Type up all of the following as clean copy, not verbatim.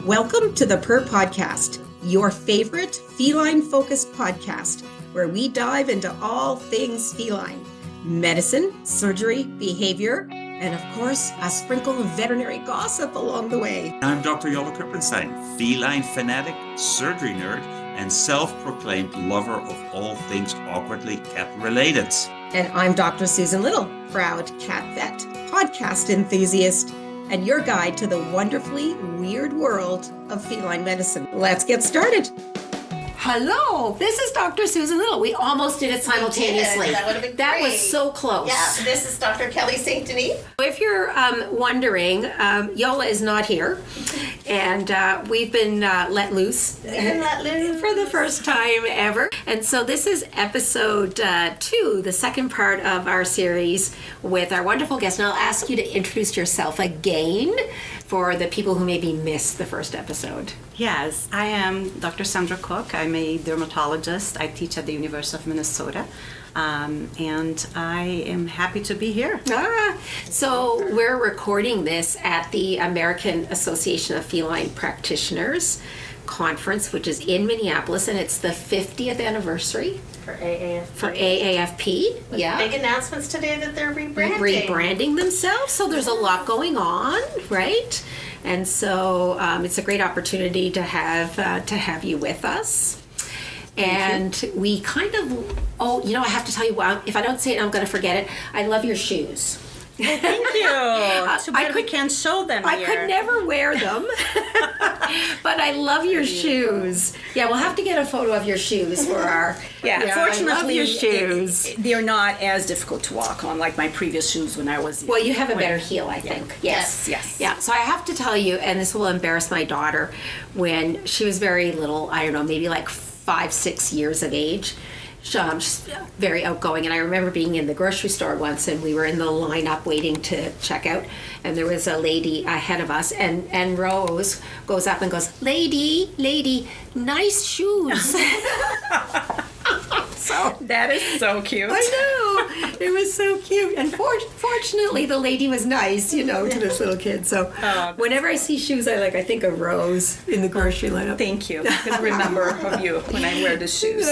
Welcome to the Purr Podcast, your favorite feline-focused podcast, where we dive into all things feline, medicine, surgery, behavior, and of course, a sprinkle of veterinary gossip along the way. I'm Dr. Yola Krippenstein, feline fanatic, surgery nerd, and self-proclaimed lover of all things awkwardly cat-related. And I'm Dr. Susan Little, proud cat vet, podcast enthusiast, and your guide to the wonderfully weird world of feline medicine. Let's get started. Hello, this is Dr. Susan Little. We almost did it simultaneously. That would have been great. That was so close. Yeah, this is Dr. Kelly St. Denis. If you're wondering, Yola is not here, and we've been let loose for the first time ever. And so this is episode 2, the second part of our series with our wonderful guest. And I'll ask you to introduce yourself again for the people who maybe missed the first episode. Yes, I am Dr. Sandra Koch. I'm a dermatologist. I teach at the University of Minnesota, and I am happy to be here. So we're recording this at the American Association of Feline Practitioners conference, which is in Minneapolis, and it's the 50th anniversary For AAFP. for AAFP. Yeah. Big announcements today that they're rebranding. Rebranding themselves, so there's a lot going on, right? And so it's a great opportunity to have you with us. And we kind of, I have to tell you, if I don't say it, I'm going to forget it. I love your shoes. Thank you. Too bad we can't show them I here. could never wear them, but I love your shoes. Yeah, we'll have to get a photo of your shoes for our. Fortunately, I love your shoes. They're not as difficult to walk on like my previous shoes when I was. Well, you have a better heel, I think. Yes. Yeah. So I have to tell you, and this will embarrass my daughter, when she was very little, I don't know, maybe like 5-6 years of age. She's very outgoing, and I remember being in the grocery store once, and we were in the lineup waiting to check out, and there was a lady ahead of us, and Rose goes up and goes, lady, nice shoes. So that is so cute. I know, it was so cute, and fortunately the lady was nice, to this little kid. So whenever I see shoes I think of Rose in the grocery lineup. Thank you. I can remember of you when I wear the shoes.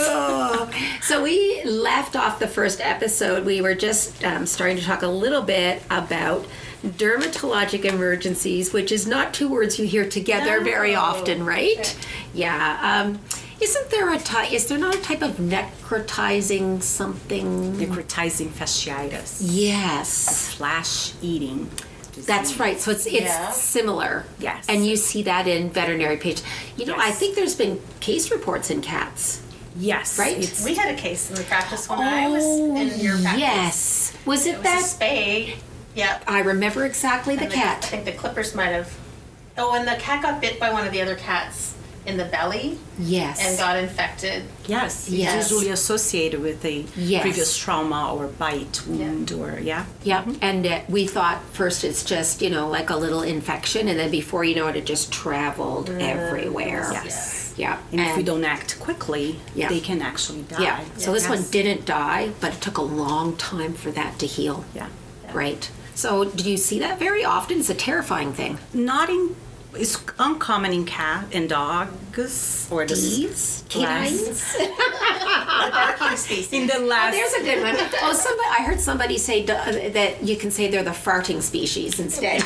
So we left off the first episode. We were just starting to talk a little bit about dermatologic emergencies, which is not two words you hear together very often, right? Okay. Yeah. Isn't there is there not a type of necrotizing something? Necrotizing fasciitis. Yes. A flesh-eating disease. That's right. So it's similar. Yes. And you see that in veterinary patients. Yes. I think there's been case reports in cats. Yes. Right? We had a case in the practice when I was in your practice. Yes. Was it that? Was a spay. Yep. I remember exactly the cat. I think the clippers might have. Oh, and the cat got bit by one of the other cats in the belly. Yes. And got infected. Yes. It's usually associated with a previous trauma or bite wound or Yep. And we thought first it's just, like a little infection, and then before you know it just traveled everywhere. Yes. Yeah. And if we don't act quickly, they can actually die. Yeah. So this one didn't die, but it took a long time for that to heal. Yeah. Right. So do you see that very often? It's a terrifying thing. It's uncommon in cat and dogs or canines. In the last. There's a good one. I heard somebody say that you can say they're the farting species instead,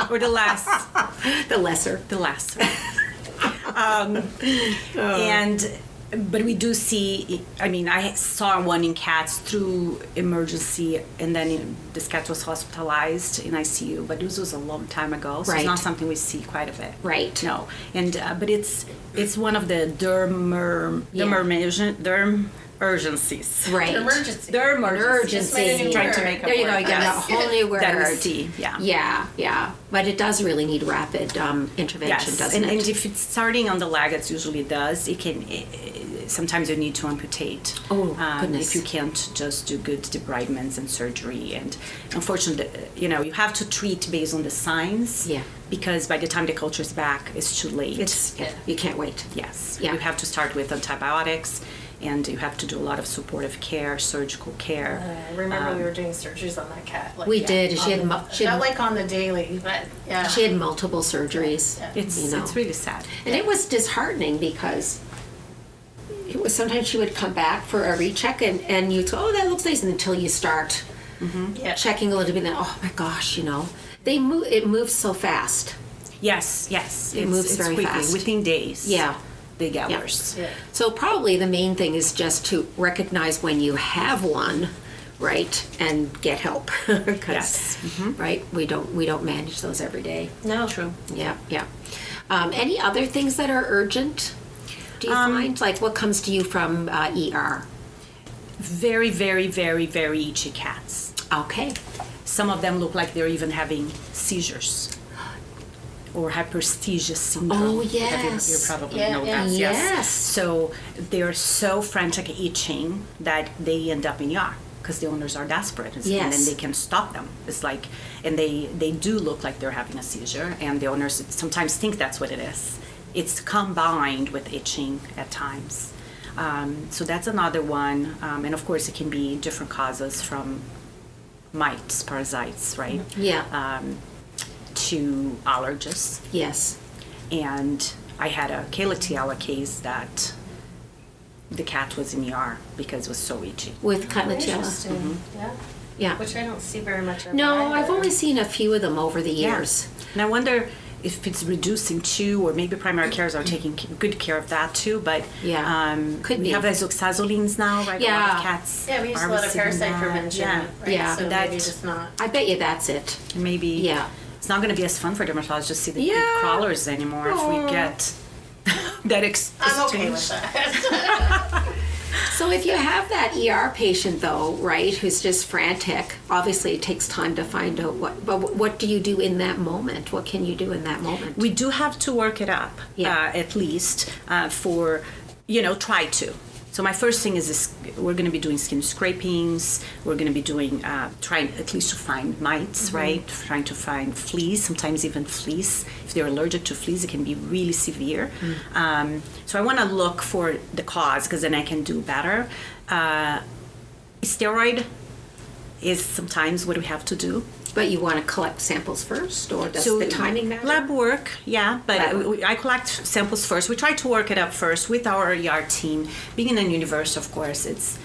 or the last. The lesser. But we do see, I saw one in cats through emergency, and then this cat was hospitalized in ICU, but this was a long time ago, so it's not something we see quite a bit. Right. No. And but it's one of the derm urgencies. Right. Emergency. Emergency. Trying to make a There you go. You got a Yes. whole new word. That we see. Yeah. But it does really need rapid intervention, doesn't it? And if it's starting on the leg, it usually does. Sometimes you need to amputate. Oh, goodness. If you can't just do good debridements and surgery. And unfortunately, you have to treat based on the signs. Yeah. Because by the time the culture is back, it's too late. You can't wait. Yes. Yeah. You have to start with antibiotics. and you have to do a lot of supportive care, surgical care. I remember we were doing surgeries on that cat. Like, We did. She had not like on the daily, but yeah. she had multiple surgeries. Yeah. It's really sad. And it was disheartening because it was sometimes she would come back for a recheck and you'd go, oh, that looks nice, and until you start Yeah. checking a little bit, then oh my gosh, it moves so fast. Yes. It moves very quickly, fast. within days. Yeah. Big hours. Yeah. So probably the main thing is just to recognize when you have one, right, and get help. 'Cause, right, we don't manage those every day. No. True. Yeah. Any other things that are urgent? Do you find like what comes to you from ER? Very, very, very, very itchy cats. Okay. Some of them look like they're even having seizures or hyperesthesia syndrome. Oh, yes. You probably Yeah, know yeah. that. Yes. So they're so frantic itching that they end up in ER because the owners are desperate and Yes. then they can stop them. It's like, and they do look like they're having a seizure, and the owners sometimes think that's what it is. It's combined with itching at times. So that's another one. And of course, it can be different causes from mites, parasites, right? Yeah. To allergies. Yes. And I had a Calatiella case that the cat was in ER because it was so itchy. With Calatiella. Interesting. Yeah. Yeah. Which I don't see very much of. No, either. I've only seen a few of them over the years. And I wonder if it's reducing too, or maybe primary cares are taking good care of that too. But Yeah. Could we be. have azoxazolines now, right? A lot Yeah. of cats. Yeah, we use are a lot of receiving parasite that. prevention. Yeah. Right? Yeah. So That- maybe just not. I bet you that's it. Maybe. Yeah. It's not going to be as fun for dermatologists to see the Yeah. big crawlers anymore if we get that I'm okay with that. So if you have that ER patient though, right, who's just frantic, obviously it takes time to find out what do you do in that moment? What can you do in that moment? We do have to work it up, Yeah. at least for, try to. So my first thing is we're going to be doing skin scrapings. We're going to be doing, trying at least to find mites, right? Trying to find fleas, sometimes even fleas. If they're allergic to fleas, it can be really severe. So I want to look for the cause because then I can do better. Steroid is sometimes what we have to do. But you want to collect samples first, or does the timing matter? Lab work, yeah, but Lab work. I collect samples first. We try to work it up first with our ER team. Being in a universe, of course, it's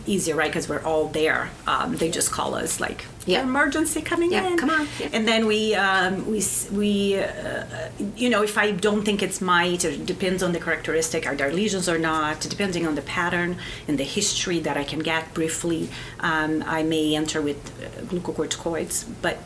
easier, right? Because we're all there. They just call us like, Yeah. emergency coming Yeah, in. come on. Yeah. And then if I don't think it's mite, it depends on the characteristic, are there lesions or not, depending on the pattern and the history that I can get briefly, I may enter with glucocorticoids, but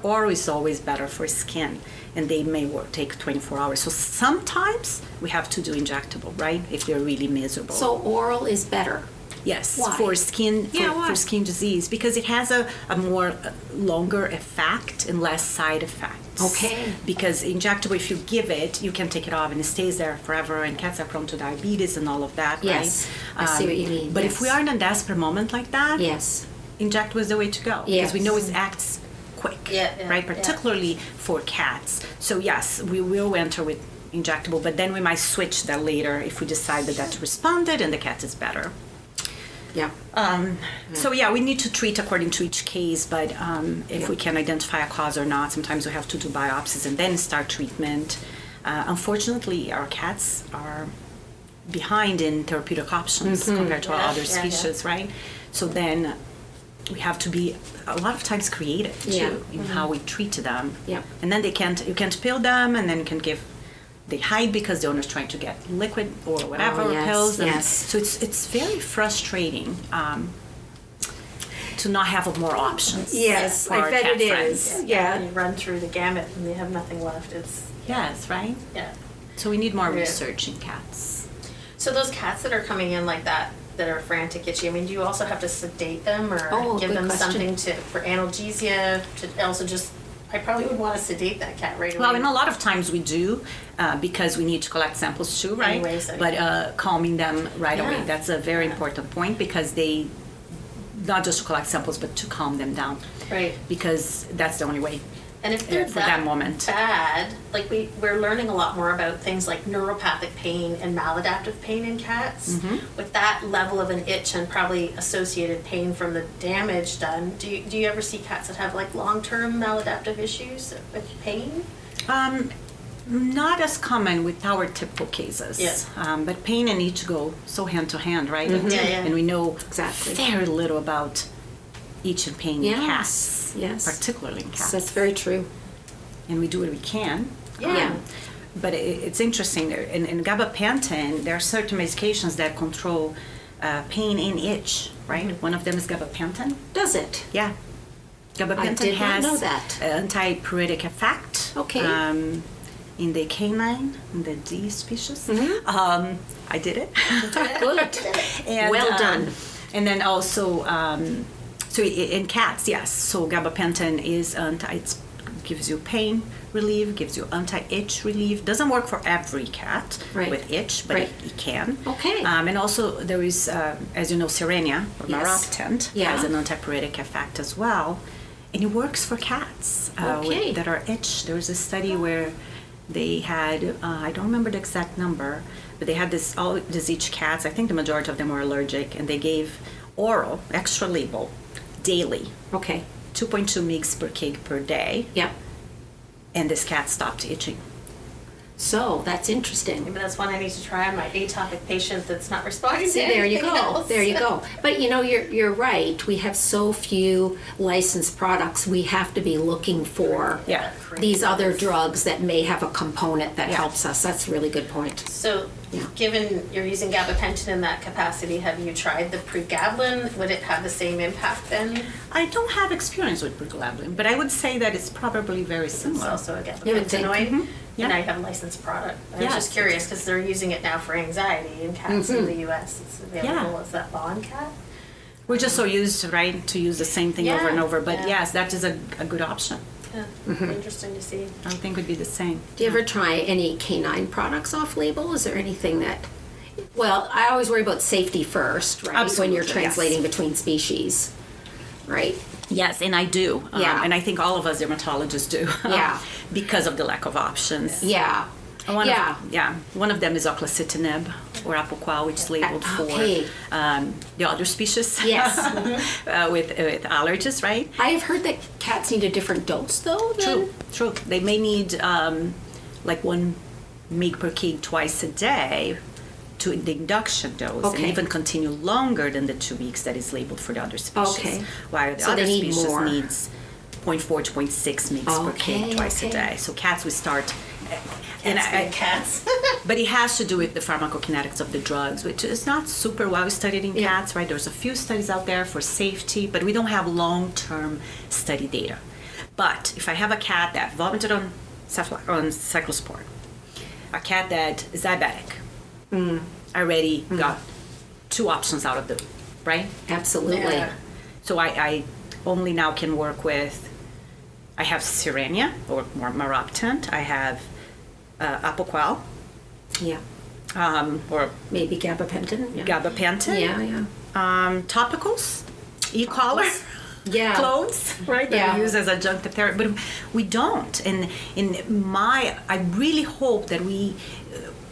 oral is always better for skin, and they may take 24 hours. So sometimes we have to do injectable, right? If they're really miserable. So oral is better. Yes, Why? for skin Yeah, why? for skin disease, because it has a more longer effect and less side effects. Okay. Because injectable, if you give it, you can take it off and it stays there forever. And cats are prone to diabetes and all of that, Yes, right? I see what you mean, But yes. if we are in a desperate moment like that, Yes. inject was the way to go because we Yes. know it acts quick, Yeah, right? yeah. Particularly for cats. So yes, we will enter with injectable, but then we might switch that later if we decide that that's responded and the cat is better. Yeah. So yeah, we need to treat according to each case, but if we can identify a cause or not, sometimes we have to do biopsies and then start treatment. Unfortunately, our cats are behind in therapeutic options compared to our Yeah, other yeah, species, right? So then we have to be a lot of times creative too Yeah. in how we treat them. Yeah. And then you can't pill them, and then you can give. They hide because the owner's trying to get liquid or whatever, Oh, yes, pills. And yes. So it's very frustrating to not have more options. Yes, for I our bet cat it friends. is. Yeah. You run through the gamut and you have nothing left. It's Yes, right? yeah. So we need more Yeah. research in cats. So those cats that are coming in like that are frantic, itchy. I mean, do you also have to sedate them or Oh, give good them question. something for analgesia? To also just, I probably would want to sedate that cat right away. Well, and a lot of times we do because we need to collect samples too, right? Anyway, so- But calming them right away, Yeah. that's a very important point because they, not just to collect samples, but to calm them down. Right. Because that's the only way. And if they're for that moment. bad, like we're learning a lot more about things like neuropathic pain and maladaptive pain in cats. With that level of an itch and probably associated pain from the damage done, do you ever see cats that have like long-term maladaptive issues with pain? Not as common with our typical cases. But pain and itch go so hand to hand, right? And we know very little about itch and pain in cats, particularly in cats. That's very true. And we do what we can. Yeah. But it's interesting. In gabapentin, there are certain medications that control pain and itch, right? One of them is gabapentin. Does it? Yeah. Gabapentin I did not know has that. anti-pruritic effect. Okay. In the canine, in the D species. I did it. Good. And, well done. And then also, so in cats, yes. So gabapentin is it gives you pain relief, gives you anti-itch relief. Doesn't work for every cat with itch, but it can. Okay. And also there is, as you know, Serenia or Maroptent has an antipruritic effect as well, and it works for cats that are itch. There was a study where they had, I don't remember the exact number, but they had all these itch cats. I think the majority of them were allergic, and they gave oral, extra label, daily. Okay. 2.2 mg per kg per day. Yeah. And this cat stopped itching. So that's interesting. Maybe that's one I need to try on my atopic patient that's not responding to There you anything go. else. There you go. But you know, you're right. We have so few licensed products. We have to be looking for these other drugs that may have a component that helps us. That's a really good point. So, given you're using gabapentin in that capacity, have you tried the pregabalin? Would it have the same impact then? I don't have experience with pregabalin, but I would say that it's probably very It's similar. also a You would think. gabapentinoid. And now you have a licensed product. I was just curious because they're using it now for anxiety in cats in the U.S. It's available as that bond cat. We're just so used, right, to use the same thing over and over. But yes, that is a good option. Yeah, interesting to see. I think would be the same. Do you ever try any canine products off label? Is there anything that? Well, I always worry about safety first, right? Absolutely, when you're translating between species, right? Yes, and I do. And I think all of us dermatologists do. Yeah. Because of the lack of options. Yeah. One of them is oclacitinib or Apoquel, which is labeled for the other species. Yes. with allergies, right? I have heard that cats need a different dose, though. True. They may need like 1 mg per kg twice a day to the induction dose, and even continue longer than the 2 weeks that is labeled for the other species. While the other species needs 0.4 to 0.6 mg per kg twice a day. So cats, we start. Cats. But it has to do with the pharmacokinetics of the drugs, which is not super well studied in cats, right? There's a few studies out there for safety, but we don't have long-term study data. But if I have a cat that vomited on cyclosporin, a cat that is diabetic, I already got 2 options out of the, right? Absolutely. Yeah. So I only now can work with, I have Serenia or Maroptent, I have Apoquel. Yeah. Or maybe gabapentin. Yeah. Gabapentin. Topicals, e-collar. Yeah. Clothes, right? That we use as adjunctive therapy, but we don't. And I really hope that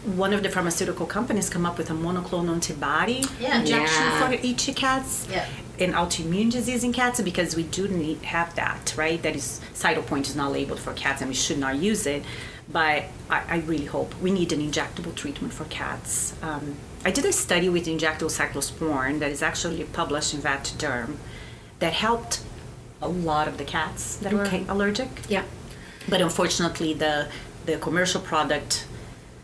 one of the pharmaceutical companies come up with a monoclonal antibody injection for itchy cats and autoimmune disease in cats, because we do have that, right? That is, Cytopoint is not labeled for cats and we should not use it. But I really hope we need an injectable treatment for cats. I did a study with injectable cyclosporin that is actually published in Vet Derm that helped a lot of the cats that were allergic. Yeah. But unfortunately, the commercial product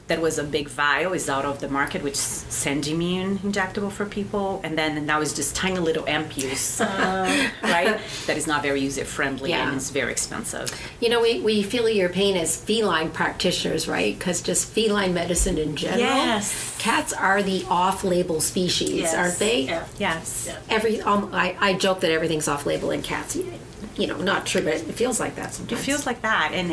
that was a big vial is out of the market, which is Sendimune injectable for people, and then now it's just tiny little ampules, right? That is not very user-friendly and it's very expensive. You know, we feel your pain as feline practitioners, right? Because just feline medicine in general, cats are the off-label species, aren't they? Yeah. Yes. Yeah. I joke that everything's off-label in cats. You know, not true, but it feels like that sometimes. It feels like that, and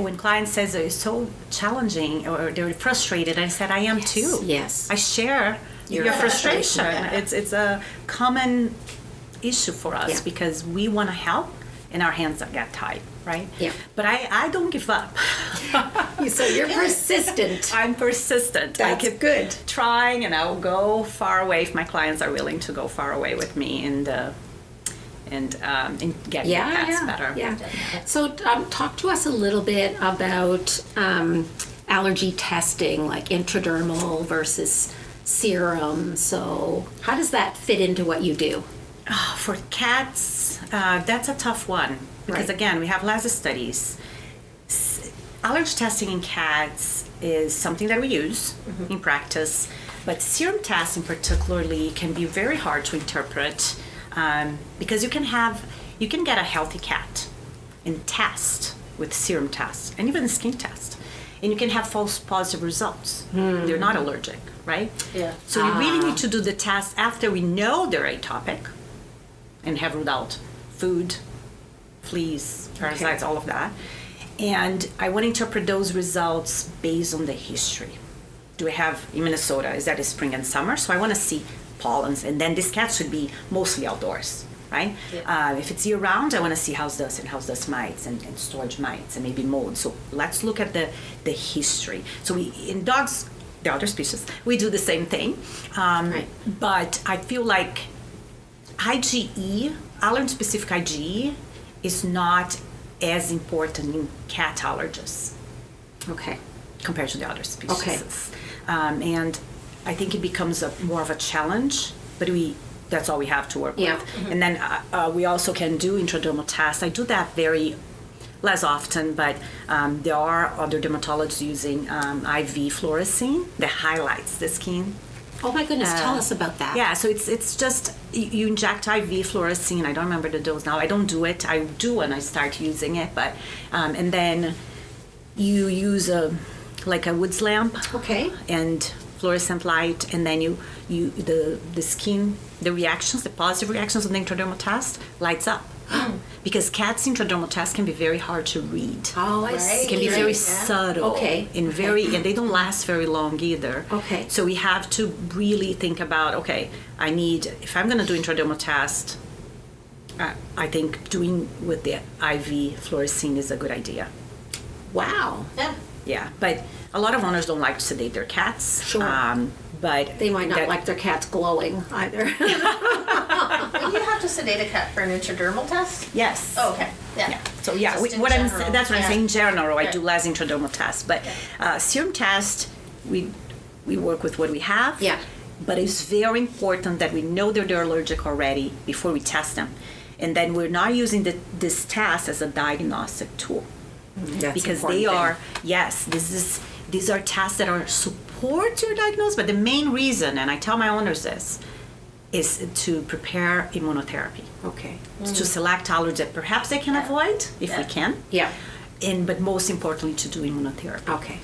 when clients says it's so challenging or they're frustrated, I said I am too. Yes, I share your frustration. It's a common issue for us because we want to help, and our hands get tied. right? Yeah. But I don't give up. So you're persistent. I'm persistent. I That's keep good. trying, and I'll go far away if my clients are willing to go far away with me and get the cats better. Yeah. So talk to us a little bit about allergy testing, like intradermal versus serum. So how does that fit into what you do? Oh, for cats, that's a tough one because again, we have lots of studies. Allergy testing in cats is something that we use in practice, but serum testing particularly can be very hard to interpret because you can get a healthy cat and test with serum tests and even skin test, and you can have false positive results. They're not allergic, right? Yeah. So we really need to do the test after we know they're atopic and have ruled out food, fleas, parasites, all of that. And I want to interpret those results based on the history. Do we have in Minnesota, is that a spring and summer? So I want to see pollens, and then this cat should be mostly outdoors, right? Yeah. If it's year round, I want to see house dust and house dust mites and storage mites and maybe mold. So let's look at the history. So in dogs, the other species, we do the same thing. But I feel like IgE, allergen-specific IgE, is not as important in cat allergies. Okay. Compared to the other species. Okay. And I think it becomes more of a challenge, but that's all we have to work with. Mm-hmm. And then we also can do intradermal tests. I do that very less often, but there are other dermatologists using IV fluorescein that highlights the skin. Oh my goodness, tell us about that. Yeah, so it's just, you inject IV fluorescein. I don't remember the dose now. I don't do it. I do when I start using it, but, and then you use a woods lamp. Okay. And fluorescent light, and then the skin, the reactions, the positive reactions on the intradermal test lights up. Because cats' intradermal tests can be very hard to read. Oh, I see. It can be very subtle. Okay. And they don't last very long either. Okay. So we have to really think about, okay, if I'm going to do intradermal test, I think doing with the IV fluorescein is a good idea. Wow. Yeah. Yeah, but a lot of owners don't like to sedate their cats. Sure. But they might not like their cats glowing either. Do you have to sedate a cat for an intradermal test? Yes. Oh, okay. Yeah. So yeah, that's what I'm saying. In general, I do less intradermal tests, but serum test, we work with what we have. Yeah. But it's very important that we know that they're allergic already before we test them, and then we're not using this test as a diagnostic tool. That's because they are these are tests that are support your diagnosis, but the main reason, and I tell my owners this, is to prepare immunotherapy. Okay. To select allergens that perhaps they can avoid if we can. Yeah. But most importantly, to do immunotherapy.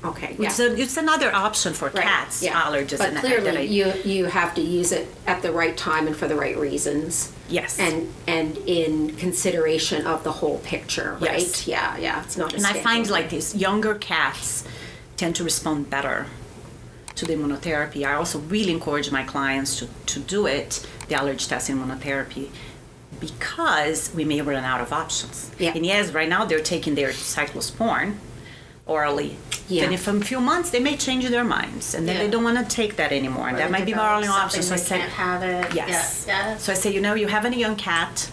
Okay. Yeah. So it's another option for cats, allergists. But clearly, you have to use it at the right time and for the right reasons. Yes. And in consideration of the whole picture, right? Yes. Yeah. It's not. And I find like these younger cats tend to respond better to the immunotherapy. I also really encourage my clients to do it, the allergy test immunotherapy, because we may run out of options. Yeah. And yes, right now they're taking their cyclosporin orally. Yeah. Then in a few months they may change their minds, and then they don't want to take that anymore. And that might be our only option. So I say, can't have it. Yes. Yeah. So I say, you have a young cat,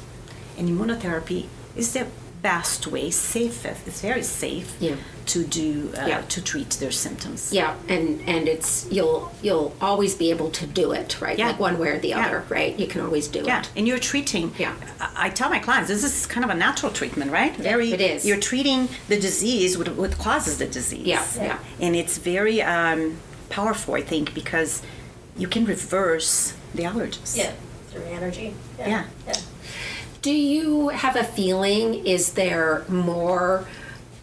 and immunotherapy is the best way, safest. It's very safe to do to treat their symptoms. Yeah, and it's you'll always be able to do it, right? Yeah. Like one way or the other, right? You can always do it. And you're treating. Yeah. I tell my clients this is kind of a natural treatment, right? It is. You're treating the disease with what causes the disease. Yeah. And it's very powerful, I think, because you can reverse the allergies. Yeah. Through energy. Yeah. Do you have a feeling, is there more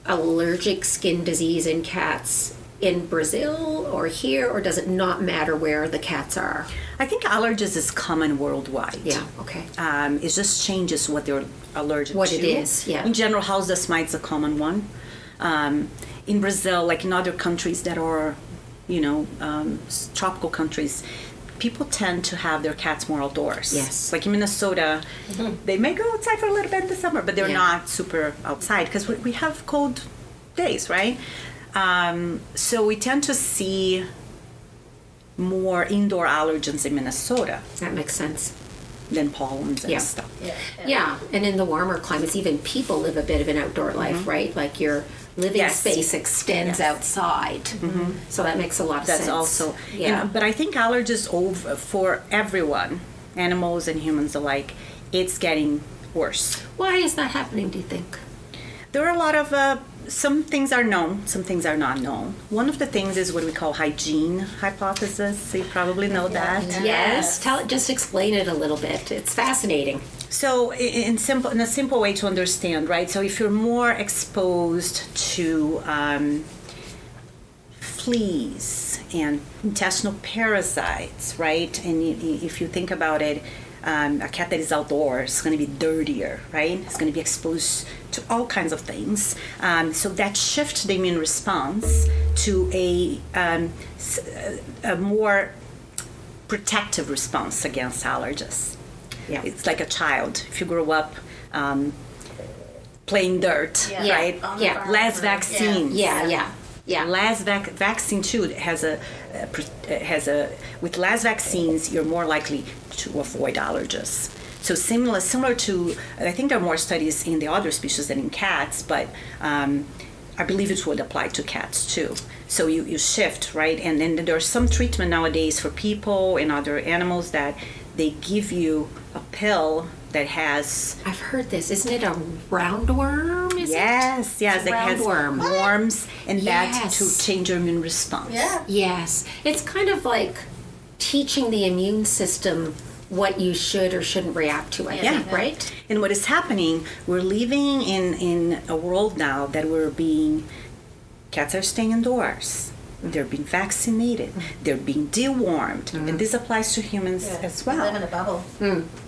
allergic skin disease in cats in Brazil or here, or does it not matter where the cats are? I think allergies is common worldwide. Yeah, okay. It just changes what they're allergic to. What it is, yeah. In general, house dust mite's a common one. In Brazil, like in other countries that are, tropical countries, people tend to have their cats more outdoors. Yes. Like in Minnesota, they may go outside for a little bit in the summer, but they're Yeah. not super outside because we have cold days, right? So we tend to see more indoor allergens in Minnesota That makes sense. than pollens and Yeah. stuff. Yeah, and in the warmer climates, even people live a bit of an outdoor life, right? Like your living Yes. space extends outside. So that makes a lot of That's sense. also, yeah. but I think allergies for everyone, animals and humans alike, it's getting worse. Why is that happening, do you think? There are a lot of, some things are known, some things are not known. One of the things is what we call hygiene hypothesis. You probably know that. Yes. Just explain it a little bit. It's fascinating. So in a simple way to understand, right? So if you're more exposed to fleas and intestinal parasites, right? And if you think about it, a cat that is outdoors is going to be dirtier, right? It's going to be exposed to all kinds of things. So that shifts the immune response to a more protective response against allergies. Yeah. It's like a child. If you grow up playing dirt, Yeah. right? Yeah. Less vaccines. Yeah. Less vaccine too has a with less vaccines you're more likely to avoid allergies. So similar to, I think there are more studies in the other species than in cats, but I believe it would apply to cats too. So you shift, right? And then there's some treatment nowadays for people and other animals that they give you a pill that has... I've heard this. Isn't it a roundworm? Yes, it that has roundworm. worms and that Yes. to change your immune response. Yeah. Yes. It's kind of like teaching the immune system what you should or shouldn't react to, I think, right? And what is happening, we're living in a world now that cats are staying indoors. They're being vaccinated. They're being dewormed. And this applies to humans as well. We live in a bubble.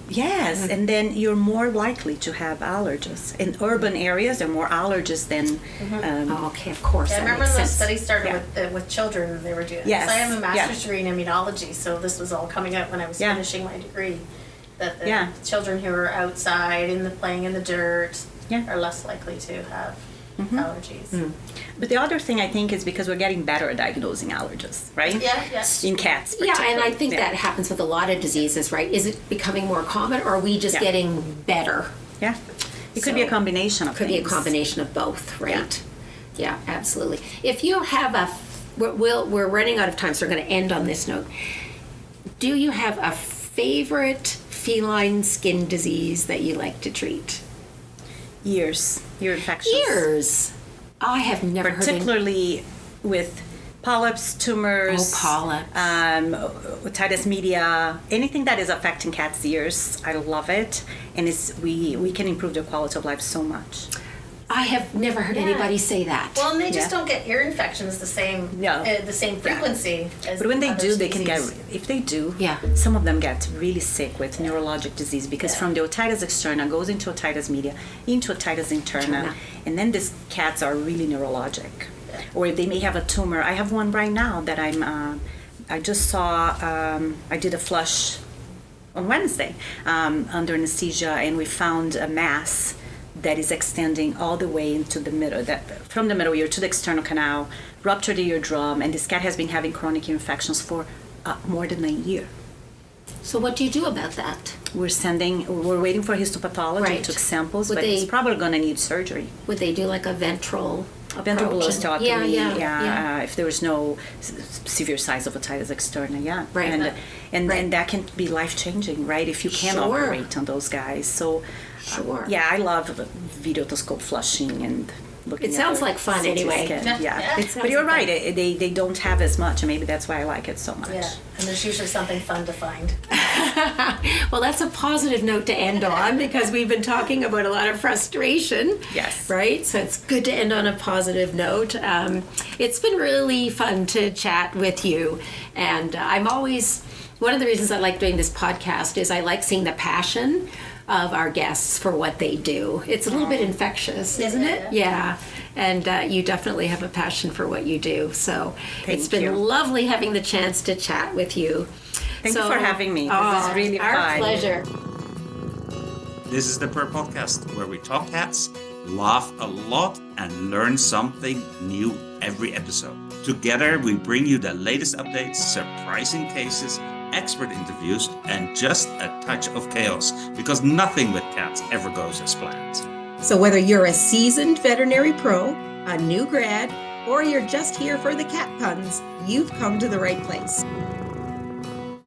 Yes, and then you're more likely to have allergies. In urban areas, there are more allergies than... Oh, okay, of course. I that remember makes those sense. studies started with children they were doing. Yes. So I have a master's Yeah. degree in immunology, so this was all coming out when I was Yeah. finishing my degree. That the Yeah. children who are outside playing in the dirt Yeah. are less likely to have allergies. But the other thing I think is because we're getting better at diagnosing allergies, right? Yeah. In cats, Yeah, and I particularly. think Yeah. that happens with a lot of diseases, right? Is it becoming more common, or are we just Yeah. getting better? Yeah. It could be a So, combination of Could be a things. combination of both, right? Yeah, absolutely. If you have we're running out of time, so we're going to end on this note. Do you have a favorite feline skin disease that you like to treat? Ear infections. Ears. I have never heard Particularly with polyps, tumors. Oh, polyps. Otitis media, anything that is affecting cats' ears, I love it, and we can improve their quality of life so much. I have never heard anybody say that. Well, and they just Yeah. don't get ear infections the same frequency as But when they other do, they can species. if they do, Yeah. some of them get really sick with neurologic disease because from the otitis externa goes into otitis media, into otitis interna, and then these cats are really neurologic. Or they may have a tumor. I have one right now that I just saw, I did a flush on Wednesday under anesthesia, and we found a mass that is extending all the way into the middle, from the middle ear to the external canal, ruptured the eardrum, and this cat has been having chronic ear infections for more than a year. So what do you do about that? We're waiting for histopathology. Right. We took samples, Would but they- it's probably going to need surgery. Would they do like a ventral Ventral approach? bluestotomy, Yeah. if there is no severe signs of otitis externa, Right. And Right. that can be life-changing, right, if you can Sure. operate on those guys. So, Sure. yeah, I love videotoscope flushing and looking It at sounds their like fun CT anyway. scan. Yeah. Yeah. It sounds But you're like right, they don't have as much, and maybe that's why I like it so much. Yeah, and there's usually something fun to find. Well, that's a positive note to end on because we've been talking about a lot of frustration. Yes. Right? So it's good to end on a positive note. It's been really fun to chat with you. And I'm always, one of the reasons I like doing this podcast is I like seeing the passion of our guests for what they do. It's a little bit infectious, isn't it? Yeah. And you definitely have a passion for what you do. So it's been you. lovely having the chance to chat with you. Thank you for having me. This is really fun. Our pleasure. This is the Purr Podcast, where we talk cats, laugh a lot, and learn something new every episode. Together, we bring you the latest updates, surprising cases, expert interviews, and just a touch of chaos, because nothing with cats ever goes as planned. So whether you're a seasoned veterinary pro, a new grad, or you're just here for the cat puns, you've come to the right place.